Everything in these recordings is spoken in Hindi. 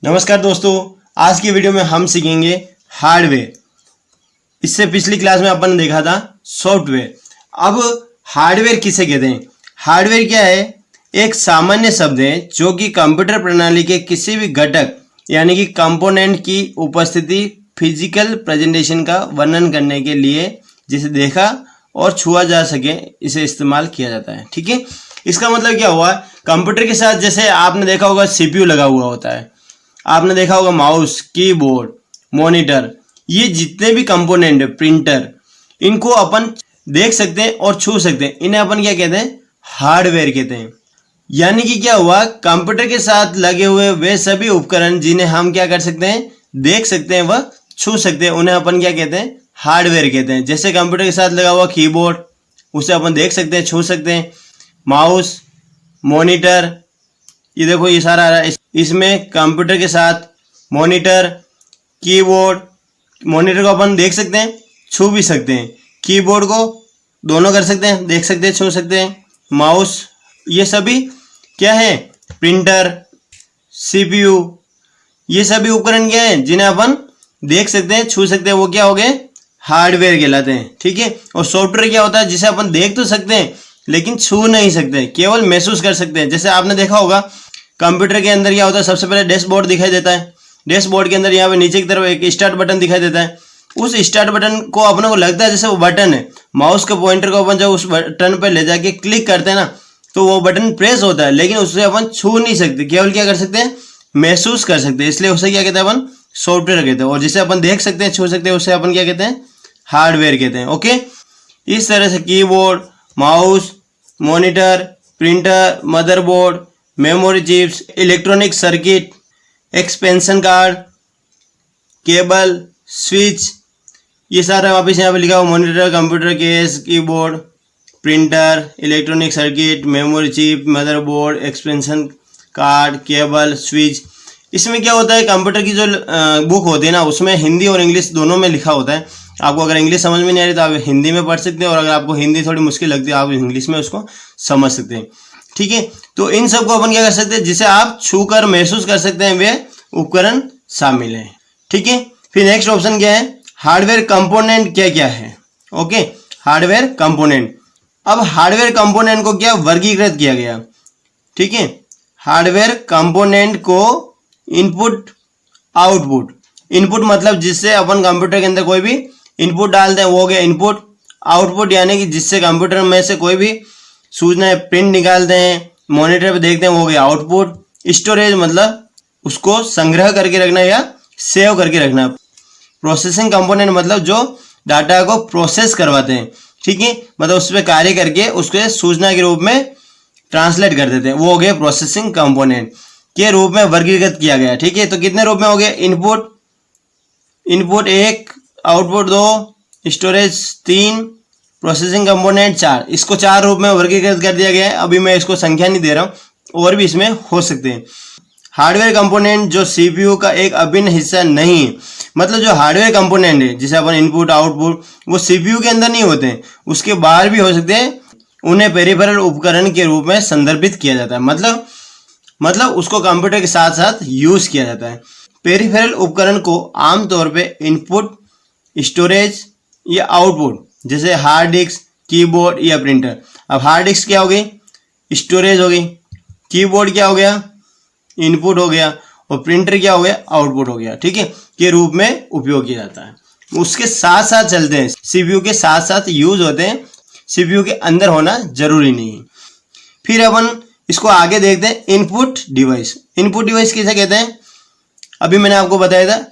नमस्कार दोस्तों, आज की वीडियो में हम सीखेंगे हार्डवेयर। इससे पिछली क्लास में अपन ने देखा था सॉफ्टवेयर। अब हार्डवेयर किसे कहते हैं? हार्डवेयर क्या है? एक सामान्य शब्द है जो कि कंप्यूटर प्रणाली के किसी भी घटक यानी कि कंपोनेंट की उपस्थिति फिजिकल प्रेजेंटेशन का वर्णन करने के लिए जिसे देखा और छुआ जा सके इसे इस्तेमाल किया जाता है। ठीक है, इसका मतलब क्या हुआ? कंप्यूटर के साथ जैसे आपने देखा होगा सीपीयू लगा हुआ होता है, आपने देखा होगा माउस, कीबोर्ड, मॉनिटर, ये जितने भी कंपोनेंट है, प्रिंटर, इनको अपन देख सकते हैं और छू सकते हैं। इन्हें अपन क्या कहते हैं? हार्डवेयर कहते हैं। यानी कि क्या हुआ, कंप्यूटर के साथ लगे हुए वे सभी उपकरण जिन्हें हम क्या कर सकते हैं? देख सकते हैं व छू सकते हैं, उन्हें अपन क्या कहते हैं? हार्डवेयर कहते हैं। जैसे कंप्यूटर के साथ लगा हुआ कीबोर्ड, उसे अपन देख सकते हैं, छू सकते हैं। माउस, मॉनिटर, ये देखो ये सारा आ रहा है, इसमें कंप्यूटर के साथ मॉनिटर, कीबोर्ड, मॉनिटर को अपन देख सकते हैं, छू भी सकते हैं। कीबोर्ड को दोनों कर सकते हैं, देख सकते हैं, छू सकते हैं। माउस, ये सभी क्या है? प्रिंटर, सीपीयू, ये सभी उपकरण क्या है जिन्हें अपन देख सकते हैं, छू सकते हैं, वो क्या हो गए? हार्डवेयर कहलाते हैं। ठीक है, और सॉफ्टवेयर क्या होता है? जिसे अपन देख तो सकते हैं लेकिन छू नहीं सकते, केवल महसूस कर सकते हैं। जैसे आपने देखा होगा कंप्यूटर के अंदर क्या होता है? सबसे पहले डैशबोर्ड दिखाई देता है। डैशबोर्ड के अंदर यहाँ पे नीचे की तरफ एक स्टार्ट बटन दिखाई देता है। उस स्टार्ट बटन को अपने को लगता है जैसे वो बटन है। माउस के पॉइंटर को अपन जब उस बटन पर ले जाके क्लिक करते हैं ना, तो वो बटन प्रेस होता है, लेकिन उससे अपन छू नहीं सकते, केवल क्या कर सकते हैं? महसूस कर सकते हैं। इसलिए उसे क्या कहते हैं? अपन सॉफ्टवेयर कहते हैं। और जिसे अपन देख सकते हैं, छू सकते हैं, उसे अपन क्या कहते हैं? हार्डवेयर कहते हैं। ओके, इस तरह से keyboard, mouse, monitor, printer, motherboard, memory chips, electronic circuit, expansion card, cable, switch, ये सारा वापस यहाँ पे लिखा हुआ। Monitor, computer case, keyboard, printer, electronic circuit, memory chip, motherboard, expansion card, cable, switch. इसमें क्या होता है? कंप्यूटर की जो बुक होती है ना, उसमें हिंदी और इंग्लिश दोनों में लिखा होता है। आपको अगर इंग्लिश समझ में नहीं आ रही तो आप हिंदी में पढ़ सकते हैं, और अगर आपको हिंदी थोड़ी मुश्किल लगती है आप इंग्लिश में उसको समझ सकते हैं। ठीक है, तो इन सब को अपन क्या कर सकते हैं? जिसे आप छू कर महसूस कर सकते हैं, वे उपकरण शामिल हैं। ठीक है, फिर नेक्स्ट ऑप्शन क्या है? हार्डवेयर कंपोनेंट क्या क्या है? Okay, hardware component. अब हार्डवेयर कंपोनेंट को क्या वर्गीकृत किया गया? ठीक है, हार्डवेयर कंपोनेंट को इनपुट, आउटपुट। इनपुट मतलब जिससे अपन कंप्यूटर के अंदर कोई भी इनपुट डालते हैं, वो हो गया इनपुट। आउटपुट यानी कि जिससे कंप्यूटर में से कोई भी सूचना प्रिंट निकालते हैं, मॉनिटर पे देखते हैं, वो हो गया आउटपुट। स्टोरेज मतलब उसको संग्रह करके रखना या सेव करके रखना। प्रोसेसिंग कंपोनेंट मतलब जो डाटा को प्रोसेस करवाते हैं, ठीक है, मतलब उस पर कार्य करके उसको सूचना के रूप में ट्रांसलेट कर देते हैं, वो हो गया प्रोसेसिंग कंपोनेंट के रूप में वर्गीकृत किया गया। ठीक है, तो कितने रूप में हो गया? Input 1, output 2, storage 3, processing component 4। इसको 4 रूप में वर्गीकृत कर दिया गया है। अभी मैं इसको संख्या नहीं दे रहा हूँ, और भी इसमें हो सकते हैं। हार्डवेयर कंपोनेंट जो सीपीयू का एक अभिन्न हिस्सा नहीं है, मतलब जो हार्डवेयर कंपोनेंट है जिसे अपन इनपुट, आउटपुट, वो सीपीयू के अंदर नहीं होते हैं, उसके बाहर भी हो सकते हैं। उन्हें पेरिफेरल उपकरण के रूप में संदर्भित किया जाता है, मतलब उसको कंप्यूटर के साथ साथ यूज किया जाता है। पेरिफेरल उपकरण को आमतौर पे इनपुट, स्टोरेज या आउटपुट, जैसे हार्ड डिस्क, कीबोर्ड या प्रिंटर। अब हार्ड डिस्क क्या हो गई? स्टोरेज हो गई। कीबोर्ड क्या हो गया? इनपुट हो गया। और प्रिंटर क्या हो गया? आउटपुट हो गया। ठीक है, के रूप में उपयोग किया जाता है। उसके साथ साथ चलते हैं, सीपीयू के साथ साथ यूज होते हैं, सीपीयू के अंदर होना जरूरी नहीं है। फिर अपन इसको आगे देखते हैं, इनपुट डिवाइस। इनपुट डिवाइस किसे कहते हैं? अभी मैंने आपको बताया था।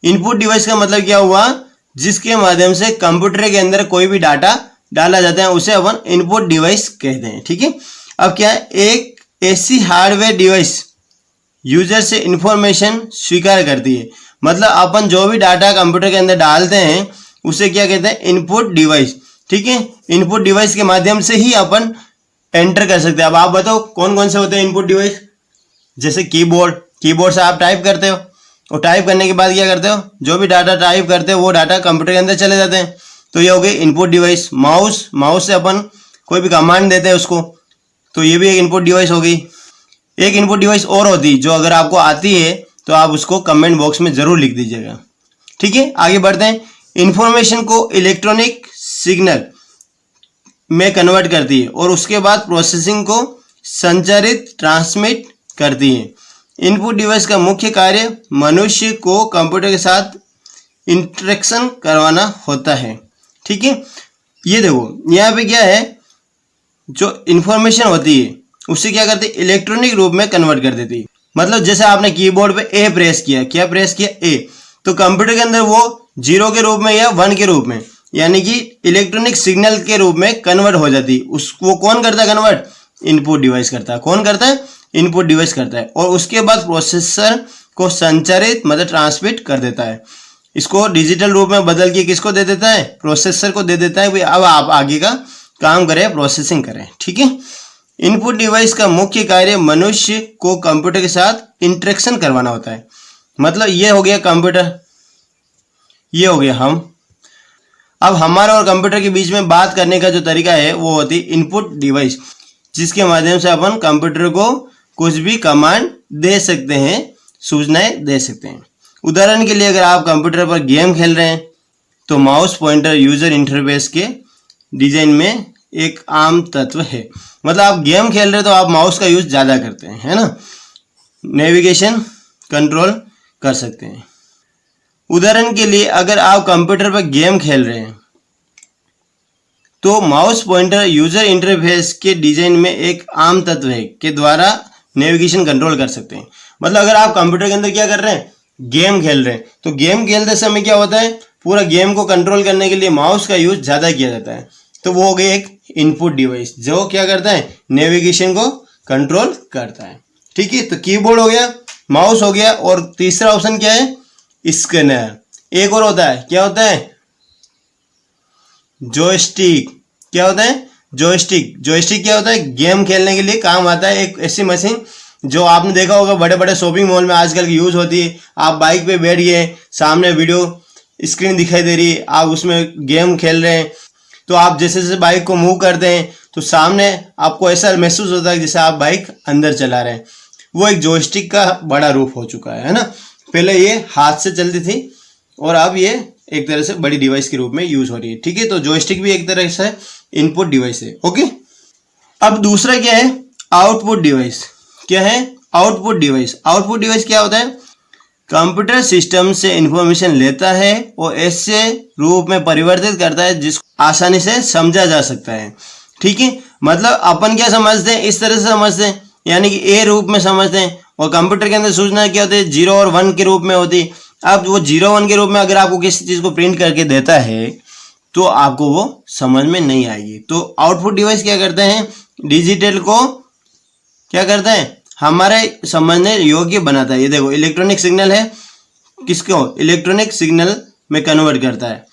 इनपुट डिवाइस का मतलब क्या हुआ? जिसके माध्यम से कंप्यूटर के अंदर कोई भी डाटा डाला जाता है, उसे अपन इनपुट डिवाइस कहते हैं। ठीक है, अब क्या है? एक ऐसी हार्डवेयर डिवाइस यूजर से इंफॉर्मेशन स्वीकार करती है, मतलब अपन जो भी डाटा कंप्यूटर के अंदर डालते हैं उसे क्या कहते हैं? Input device. ठीक है, इनपुट डिवाइस के माध्यम से ही अपन एंटर कर सकते हैं। अब आप बताओ कौन कौन से होते हैं इनपुट डिवाइस? जैसे कीबोर्ड से आप टाइप करते हो, और टाइप करने के बाद क्या करते हो? जो भी डाटा टाइप करते हो वो डाटा कंप्यूटर के अंदर चले जाते हैं, तो ये हो गई इनपुट डिवाइस। माउस से अपन कोई भी कमांड देते हैं उसको, तो ये भी एक इनपुट डिवाइस हो गई। एक इनपुट डिवाइस और होती जो अगर आपको आती है तो आप उसको कमेंट बॉक्स में जरूर लिख दीजिएगा। ठीक है, आगे बढ़ते हैं। इंफॉर्मेशन को इलेक्ट्रॉनिक सिग्नल में कन्वर्ट करती है और उसके बाद प्रोसेसिंग को संचारित ट्रांसमिट करती है। इनपुट डिवाइस का मुख्य कार्य मनुष्य को कंप्यूटर के साथ इंटरेक्शन करवाना होता है। ठीक है, ये देखो यहाँ पे क्या है, जो इंफॉर्मेशन होती है उसे क्या करती है, इलेक्ट्रॉनिक रूप में कन्वर्ट कर देती है। मतलब जैसे आपने कीबोर्ड पे ए प्रेस किया, क्या प्रेस किया, ए, तो कंप्यूटर के अंदर वो 0 के रूप में या 1 के रूप में, यानी कि इलेक्ट्रॉनिक सिग्नल के रूप में कन्वर्ट हो जाती है। वो कौन करता है कन्वर्ट, इनपुट डिवाइस करता है। कौन करता है, इनपुट डिवाइस करता है। और उसके बाद प्रोसेसर को संचारित मतलब ट्रांसमिट कर देता है। इसको डिजिटल रूप में बदल के किसको दे देता है, प्रोसेसर को दे देता है, भाई अब आप आगे का काम करें, प्रोसेसिंग करें। ठीक है, इनपुट डिवाइस का मुख्य कार्य मनुष्य को कंप्यूटर के साथ इंटरेक्शन करवाना होता है। मतलब ये हो गया कंप्यूटर, ये हो गया हम। अब हमारा और कंप्यूटर के बीच में बात करने का जो तरीका है वो होती है इनपुट डिवाइस, जिसके माध्यम से अपन कंप्यूटर को कुछ भी कमांड दे सकते हैं, सूचनाएं दे सकते हैं। उदाहरण के लिए अगर आप कंप्यूटर पर गेम खेल रहे हैं तो माउस पॉइंटर यूजर इंटरफेस के डिजाइन में एक आम तत्व है। मतलब आप गेम खेल रहे हैं तो आप माउस का यूज ज़्यादा करते हैं, है ना, नेविगेशन कंट्रोल कर सकते हैं। उदाहरण के लिए अगर आप कंप्यूटर पर गेम खेल रहे हैं तो माउस पॉइंटर यूजर इंटरफेस के डिजाइन में एक आम तत्व है के द्वारा नेविगेशन कंट्रोल कर सकते हैं। मतलब अगर आप कंप्यूटर के अंदर क्या कर रहे हैं, गेम खेल रहे हैं, तो गेम खेलते समय क्या होता है, पूरा गेम को कंट्रोल करने के लिए माउस का यूज ज़्यादा किया जाता है। तो वो हो गया एक इनपुट डिवाइस जो क्या करता है, नेविगेशन को कंट्रोल करता है। ठीक है, तो कीबोर्ड हो गया, माउस हो गया, और तीसरा ऑप्शन क्या है, स्कैनर। एक और होता है, क्या होता है, जॉयस्टिक। क्या होता है, जॉयस्टिक। जॉयस्टिक क्या होता है, गेम खेलने के लिए काम आता है। एक ऐसी मशीन जो आपने देखा होगा बड़े बड़े शॉपिंग मॉल में आजकल की यूज होती है। आप बाइक पे बैठ गए, सामने वीडियो स्क्रीन दिखाई दे रही है, आप उसमें गेम खेल रहे हैं, तो आप जैसे जैसे बाइक को मूव करते हैं तो सामने आपको ऐसा महसूस होता है जैसे आप बाइक अंदर चला रहे हैं। वो एक जॉयस्टिक का बड़ा रूप हो चुका है ना। पहले ये हाथ से चलती थी और अब ये एक तरह से बड़ी डिवाइस के रूप में यूज हो रही है। ठीक है, तो जॉयस्टिक भी एक तरह से इनपुट डिवाइस है। ओके, अब दूसरा क्या है, आउटपुट डिवाइस। क्या है, आउटपुट डिवाइस। आउटपुट डिवाइस क्या होता है, कंप्यूटर सिस्टम से इंफॉर्मेशन लेता है और ऐसे रूप में परिवर्तित करता है जिसको आसानी से समझा जा सकता है। ठीक है, मतलब अपन क्या समझते हैं, इस तरह से समझते हैं, यानी कि ए रूप में समझते हैं, और कंप्यूटर के अंदर सूचना क्या होती है, 0 और 1 के रूप में होती है। अब वो 0-1 के रूप में अगर आपको किसी चीज को प्रिंट करके देता है तो आपको वो समझ में नहीं आएगी। तो आउटपुट डिवाइस क्या करते हैं, डिजिटल को क्या करता है, हमारे समझने योग्य बनाता है। ये देखो इलेक्ट्रॉनिक सिग्नल है, किसको, इलेक्ट्रॉनिक सिग्नल में कन्वर्ट करता है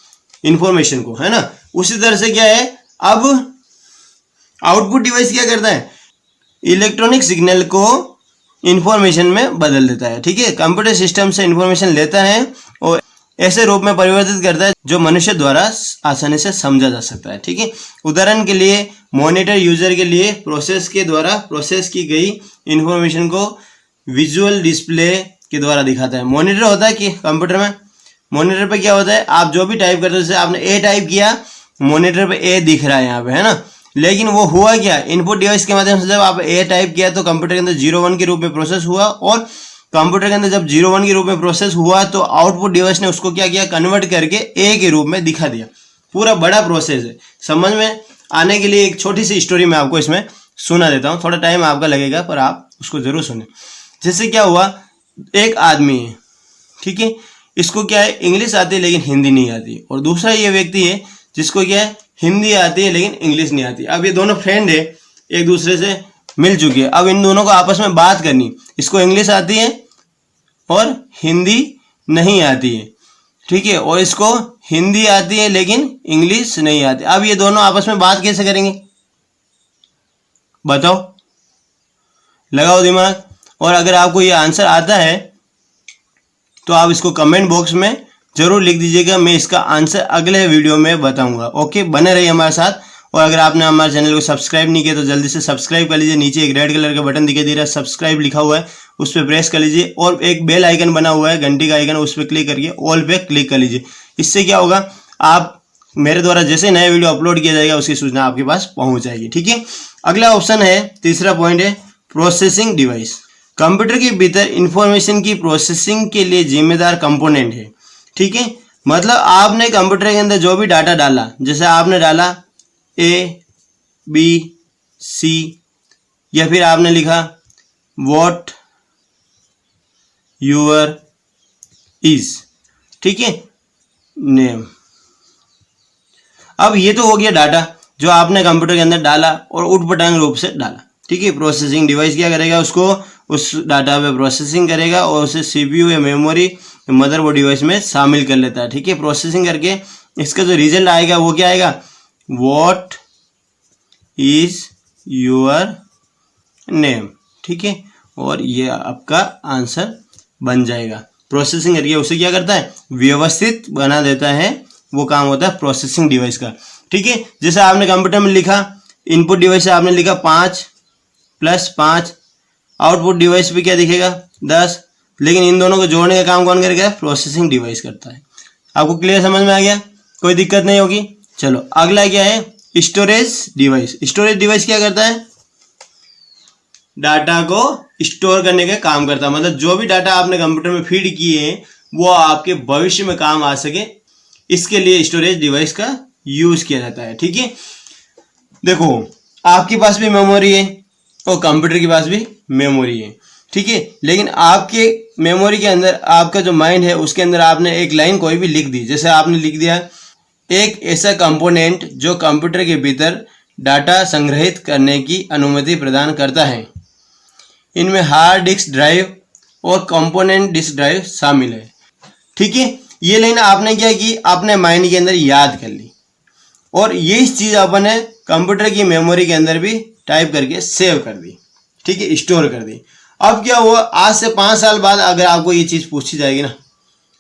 इंफॉर्मेशन को, है ना। उसी तरह से क्या है, अब आउटपुट डिवाइस क्या करता है, इलेक्ट्रॉनिक सिग्नल को इंफॉर्मेशन में बदल देता है। ठीक है, कंप्यूटर सिस्टम से इंफॉर्मेशन लेता है और ऐसे रूप में परिवर्तित करता है जो मनुष्य द्वारा आसानी से समझा जा सकता है। ठीक है, उदाहरण के लिए मॉनिटर यूजर के लिए प्रोसेस के द्वारा प्रोसेस की गई इंफॉर्मेशन को विजुअल डिस्प्ले के द्वारा दिखाता है। मॉनिटर होता है कि कंप्यूटर में, मॉनिटर पे क्या होता है, आप जो भी टाइप करते हो, जैसे आपने ए टाइप किया, मॉनिटर पे ए दिख रहा है यहाँ पे, है ना। लेकिन वो हुआ क्या, इनपुट डिवाइस के माध्यम से जब आप ए टाइप किया तो कंप्यूटर के अंदर 0-1 के रूप में प्रोसेस हुआ, और कंप्यूटर के अंदर जब 0-1 के रूप में प्रोसेस हुआ तो आउटपुट डिवाइस ने उसको क्या किया, कन्वर्ट करके ए के रूप में दिखा दिया। पूरा बड़ा प्रोसेस है। समझ में आने के लिए एक छोटी सी स्टोरी मैं आपको इसमें सुना देता हूँ, थोड़ा टाइम आपका लगेगा पर आप उसको जरूर सुने। जैसे क्या हुआ, एक आदमी है, ठीक है, इसको क्या है, इंग्लिश आती है लेकिन हिंदी नहीं आती, और दूसरा ये व्यक्ति है जिसको क्या है, हिंदी आती है लेकिन इंग्लिश नहीं आती। अब ये दोनों फ्रेंड है, एक दूसरे से मिल चुके हैं। अब इन दोनों को आपस में बात करनी, इसको इंग्लिश आती है और हिंदी नहीं आती है, ठीक है, और इसको हिंदी आती है लेकिन इंग्लिश नहीं आती। अब ये दोनों आपस में बात कैसे करेंगे, बताओ, लगाओ दिमाग। और अगर आपको ये आंसर आता है तो आप इसको कमेंट बॉक्स में जरूर लिख दीजिएगा, मैं इसका आंसर अगले वीडियो में बताऊंगा। ओके, बने रहिए हमारे साथ और अगर आपने हमारे चैनल को सब्सक्राइब नहीं किया तो जल्दी से सब्सक्राइब कर लीजिए। नीचे एक रेड कलर का बटन दिखाई दे रहा है, सब्सक्राइब लिखा हुआ है, उस पर प्रेस कर लीजिए और एक बेल आइकन बना हुआ है, घंटी का आइकन, उस पर क्लिक करके ऑल पे क्लिक कर लीजिए। इससे क्या होगा, आप मेरे द्वारा जैसे नया वीडियो अपलोड किया जाएगा उसकी सूचना आपके पास पहुंच जाएगी। ठीक है, अगला ऑप्शन है, तीसरा पॉइंट है प्रोसेसिंग डिवाइस। कंप्यूटर के भीतर इंफॉर्मेशन की प्रोसेसिंग के लिए जिम्मेदार कंपोनेंट है। ठीक है, मतलब आपने कंप्यूटर के अंदर जो भी डाटा डाला, जैसे आपने डाला ABC या फिर आपने लिखा व्हाट यूर इज, ठीक है, नेम। अब ये तो हो गया डाटा जो आपने कंप्यूटर के अंदर डाला और उटपटांग रूप से डाला। ठीक है, प्रोसेसिंग डिवाइस क्या करेगा, उसको उस डाटा पे प्रोसेसिंग करेगा और उसे सीपीयू या मेमोरी मदरबोर्ड डिवाइस में शामिल कर लेता है। ठीक है, प्रोसेसिंग करके इसका जो रिजल्ट आएगा वो क्या आएगा, व्हाट इज योर नेम। ठीक है, और ये आपका आंसर बन जाएगा। प्रोसेसिंग करके उसे क्या करता है, व्यवस्थित बना देता है, वो काम होता है प्रोसेसिंग डिवाइस का। ठीक है, जैसे आपने कंप्यूटर में लिखा, इनपुट डिवाइस से आपने लिखा 5 + 5, आउटपुट डिवाइस पे क्या दिखेगा 10, लेकिन इन दोनों को जोड़ने का काम कौन करेगा, प्रोसेसिंग डिवाइस करता है। आपको क्लियर समझ में आ गया, कोई दिक्कत नहीं होगी। चलो अगला क्या है, स्टोरेज डिवाइस। स्टोरेज डिवाइस क्या करता है, डाटा को स्टोर करने का काम करता है। मतलब जो भी डाटा आपने कंप्यूटर में फीड किए हैं वो आपके भविष्य में काम आ सके, इसके लिए स्टोरेज डिवाइस का यूज किया जाता है। ठीक है, देखो आपके पास भी मेमोरी है और कंप्यूटर के पास भी मेमोरी है। ठीक है, लेकिन आपके मेमोरी के अंदर आपका जो माइंड है उसके अंदर आपने एक लाइन कोई भी लिख दी, जैसे आपने लिख दिया एक ऐसा कंपोनेंट जो कंप्यूटर के भीतर डाटा संग्रहित करने की अनुमति प्रदान करता है। इनमें हार्ड डिस्क ड्राइव और कंपोनेंट डिस्क ड्राइव शामिल है। ठीक है, ये लाइन आपने क्या की, अपने माइंड के अंदर याद कर ली और ये चीज आपने कंप्यूटर की मेमोरी के अंदर भी टाइप करके सेव कर दी। ठीक है, स्टोर कर दी। अब क्या हुआ, आज से 5 साल बाद अगर आपको ये चीज पूछी जाएगी ना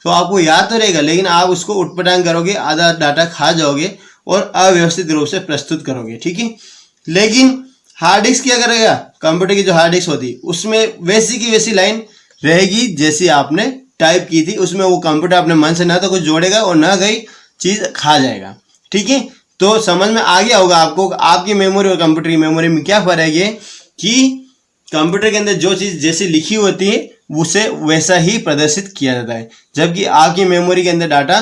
तो आपको याद तो रहेगा, लेकिन आप उसको उटपटांग करोगे, आधा डाटा खा जाओगे और अव्यवस्थित रूप से प्रस्तुत करोगे। ठीक है, लेकिन हार्ड डिस्क क्या करेगा, कंप्यूटर की जो हार्ड डिस्क होती है उसमें वैसी की वैसी लाइन रहेगी जैसी आपने टाइप की थी। उसमें वो कंप्यूटर अपने मन से ना तो कुछ जोड़ेगा और ना गई चीज खा जाएगा। ठीक है, तो समझ में आ गया होगा आपको आपकी मेमोरी और कंप्यूटर की मेमोरी में क्या फर्क है, कि कंप्यूटर के अंदर जो चीज जैसी लिखी होती है उसे वैसा ही प्रदर्शित किया जाता है, जबकि आपकी मेमोरी के अंदर डाटा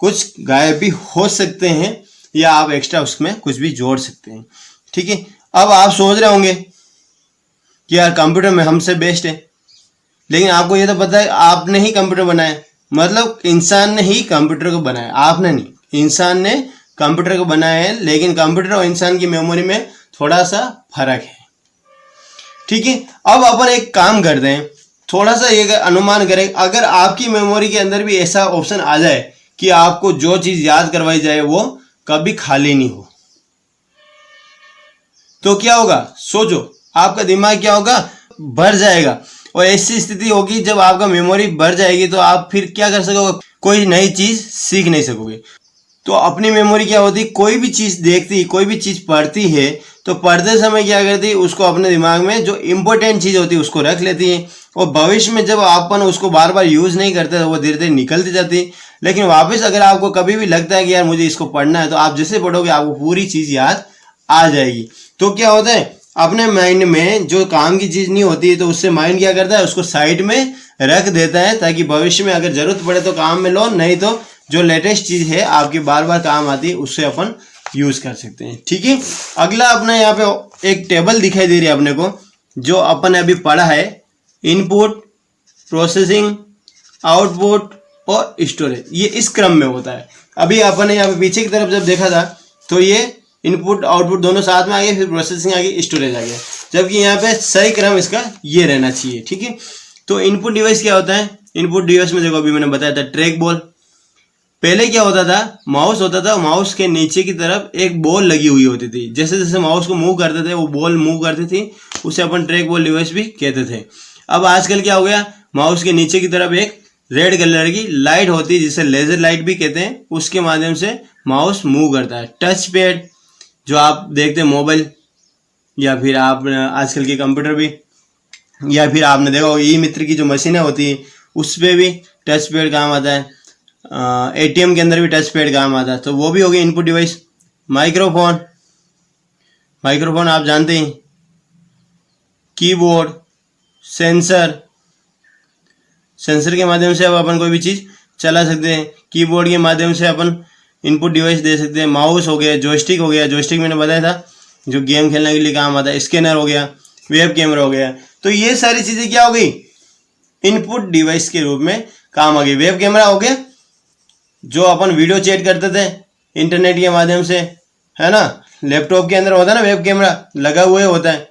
कुछ गायब भी हो सकते हैं या आप एक्स्ट्रा उसमें कुछ भी जोड़ सकते हैं। ठीक है, अब आप सोच रहे होंगे कि यार कंप्यूटर में हमसे बेस्ट है, लेकिन आपको ये तो पता है आपने ही कंप्यूटर बनाया, मतलब इंसान ने ही कंप्यूटर को बनाया, आपने नहीं, इंसान ने कंप्यूटर को बनाया है। लेकिन कंप्यूटर और इंसान की मेमोरी में थोड़ा सा फर्क है। ठीक है, अब अपन एक काम करते हैं, थोड़ा सा ये अनुमान करें, अगर आपकी मेमोरी के अंदर भी ऐसा ऑप्शन आ जाए कि आपको जो चीज याद करवाई जाए वो कभी खाली नहीं हो, तो क्या होगा, सोचो, आपका दिमाग क्या होगा, भर जाएगा। और ऐसी स्थिति होगी जब आपका मेमोरी भर जाएगी तो आप फिर क्या कर सकोगे, कोई नई चीज सीख नहीं सकोगे। तो अपनी मेमोरी क्या होती, कोई भी चीज देखती, कोई भी चीज पढ़ती है तो पढ़ते समय क्या करती है, उसको अपने दिमाग में जो इंपॉर्टेंट चीज होती है उसको रख लेती है और भविष्य में जब अपन उसको बार बार यूज नहीं करते तो वो धीरे धीरे निकलती जाती है। लेकिन वापस अगर आपको कभी भी लगता है कि यार मुझे इसको पढ़ना है, तो आप जैसे पढ़ोगे आपको पूरी चीज याद आ जाएगी। तो क्या होता है, अपने माइंड में जो काम की चीज नहीं होती है तो उससे माइंड क्या करता है, उसको साइड में रख देता है ताकि भविष्य में अगर जरूरत पड़े तो काम में लो, नहीं तो जो लेटेस्ट चीज है आपकी बार बार काम आती है उससे अपन यूज कर सकते हैं। ठीक है, अगला अपना यहाँ पे एक टेबल दिखाई दे रही है अपने को, जो अपन ने अभी पढ़ा है, इनपुट, प्रोसेसिंग, आउटपुट और स्टोरेज, ये इस क्रम में होता है। अभी अपन ने यहाँ पे पीछे की तरफ जब देखा था तो ये इनपुट आउटपुट दोनों साथ में आ गए, फिर प्रोसेसिंग आ गई, स्टोरेज आ गया, जबकि यहाँ पे सही क्रम इसका ये रहना चाहिए। ठीक है, तो इनपुट डिवाइस क्या होता है, इनपुट डिवाइस में देखो अभी मैंने बताया था ट्रैक बॉल। पहले क्या होता था, माउस होता था, माउस के नीचे की तरफ एक बॉल लगी हुई होती थी, जैसे जैसे माउस को मूव करते थे वो बॉल मूव करती थी, उसे अपन ट्रैक बॉल डिवाइस भी कहते थे। अब आजकल क्या हो गया, माउस के नीचे की तरफ एक रेड कलर की लाइट होती है जिसे लेजर लाइट भी कहते हैं, उसके माध्यम से माउस मूव करता है। टच पैड, जो आप देखते हैं मोबाइल, या फिर आप आजकल के कंप्यूटर भी, या फिर आपने देखा होगा ई मित्र की जो मशीनें होती है उस पर भी टच पैड काम आता है, ATM के अंदर भी टच पैड काम आता है, तो वो भी हो गया इनपुट डिवाइस। माइक्रोफोन, माइक्रोफोन आप जानते हैं, कीबोर्ड, सेंसर, सेंसर के माध्यम से अब अपन कोई भी चीज़ चला सकते हैं, कीबोर्ड के माध्यम से अपन इनपुट डिवाइस दे सकते हैं, माउस हो गया, जॉयस्टिक हो गया, जॉयस्टिक मैंने बताया था जो गेम खेलने के लिए काम आता है, स्कैनर हो गया, वेब कैमरा हो गया। तो ये सारी चीज़ें क्या हो गई, इनपुट डिवाइस के रूप में काम आ गई। वेब कैमरा हो गया, जो अपन वीडियो चैट करते थे इंटरनेट के माध्यम से, है ना, लैपटॉप के अंदर होता है ना वेब कैमरा लगा हुआ होता है।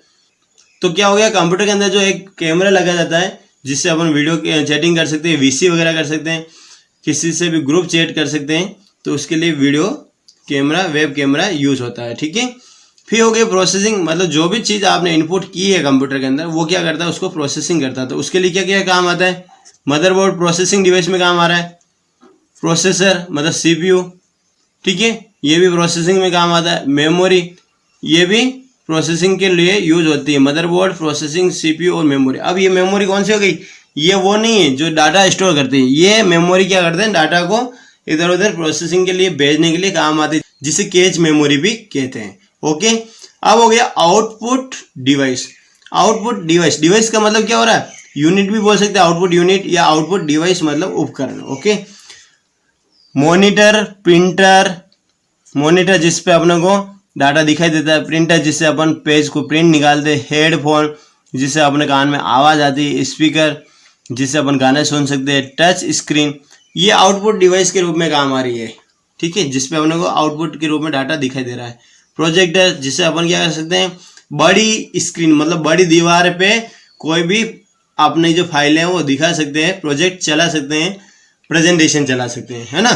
तो क्या हो गया, कंप्यूटर के अंदर जो एक कैमरा लगा जाता है जिससे अपन वीडियो चैटिंग कर सकते हैं, VC वगैरह कर सकते हैं, किसी से भी ग्रुप चैट कर सकते हैं, तो उसके लिए video camera, web camera use होता है। ठीक है, फिर हो गया प्रोसेसिंग, मतलब जो भी चीज़ आपने इनपुट की है कंप्यूटर के अंदर वो क्या करता है, उसको प्रोसेसिंग करता है। तो उसके लिए क्या क्या काम आता है, मदरबोर्ड प्रोसेसिंग डिवाइस में काम आ रहा है, प्रोसेसर मतलब CPU, ठीक है, ये भी प्रोसेसिंग में काम आता है, मेमोरी ये भी प्रोसेसिंग के लिए यूज होती है, मदरबोर्ड, प्रोसेसिंग, CPU और मेमोरी। अब ये मेमोरी कौन सी हो गई, ये वो नहीं है जो डाटा स्टोर करती है, ये मेमोरी क्या करते हैं, डाटा को इधर उधर प्रोसेसिंग के लिए भेजने के लिए काम आती है, जिसे कैच मेमोरी भी कहते हैं। ओके, अब हो गया output device. Output device, device का मतलब क्या हो रहा है, यूनिट भी बोल सकते हैं, आउटपुट यूनिट या आउटपुट डिवाइस मतलब उपकरण। ओके, मॉनिटर, प्रिंटर, मॉनिटर जिस पे अपने को डाटा दिखाई देता है, प्रिंटर जिससे अपन पेज को प्रिंट निकालते हैं, हेडफोन जिससे अपने कान में आवाज़ आती है, स्पीकर जिससे अपन गाने सुन सकते हैं, टच स्क्रीन ये आउटपुट डिवाइस के रूप में काम आ रही है। ठीक है, जिसपे अपने को आउटपुट के रूप में डाटा दिखाई दे रहा है। प्रोजेक्टर जिससे अपन क्या कर सकते हैं, बड़ी स्क्रीन मतलब बड़ी दीवार पे कोई भी अपनी जो फाइलें हैं वो दिखा सकते हैं, प्रोजेक्ट चला सकते हैं, प्रेजेंटेशन चला सकते हैं, है ना।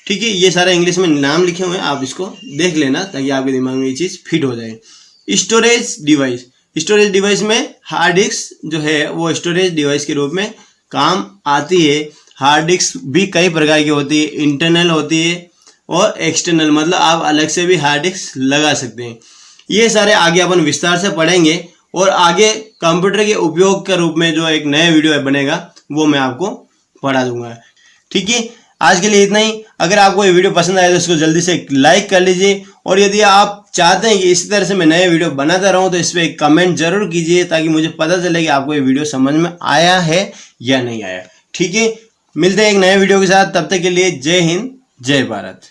ठीक है, ये सारा इंग्लिश में नाम लिखे हुए हैं, आप इसको देख लेना ताकि आपके दिमाग में ये चीज़ फिट हो जाए। स्टोरेज डिवाइस, स्टोरेज डिवाइस में हार्ड डिस्क जो है वो स्टोरेज डिवाइस के रूप में काम आती है। हार्ड डिस्क भी कई प्रकार की होती है, इंटरनल होती है और एक्सटर्नल, मतलब आप अलग से भी हार्ड डिस्क लगा सकते हैं। ये सारे आगे अपन विस्तार से पढ़ेंगे और आगे कंप्यूटर के उपयोग के रूप में जो एक नया वीडियो बनेगा वो मैं आपको पढ़ा दूंगा। ठीक है, आज के लिए इतना ही। अगर आपको ये वीडियो पसंद आए तो इसको जल्दी से लाइक कर लीजिए, और यदि आप चाहते हैं कि इसी तरह से मैं नए वीडियो बनाता रहूं तो इस पर एक कमेंट जरूर कीजिए ताकि मुझे पता चले कि आपको ये वीडियो समझ में आया है या नहीं आया। ठीक है, मिलते हैं एक नए वीडियो के साथ, तब तक के लिए जय हिंद, जय भारत।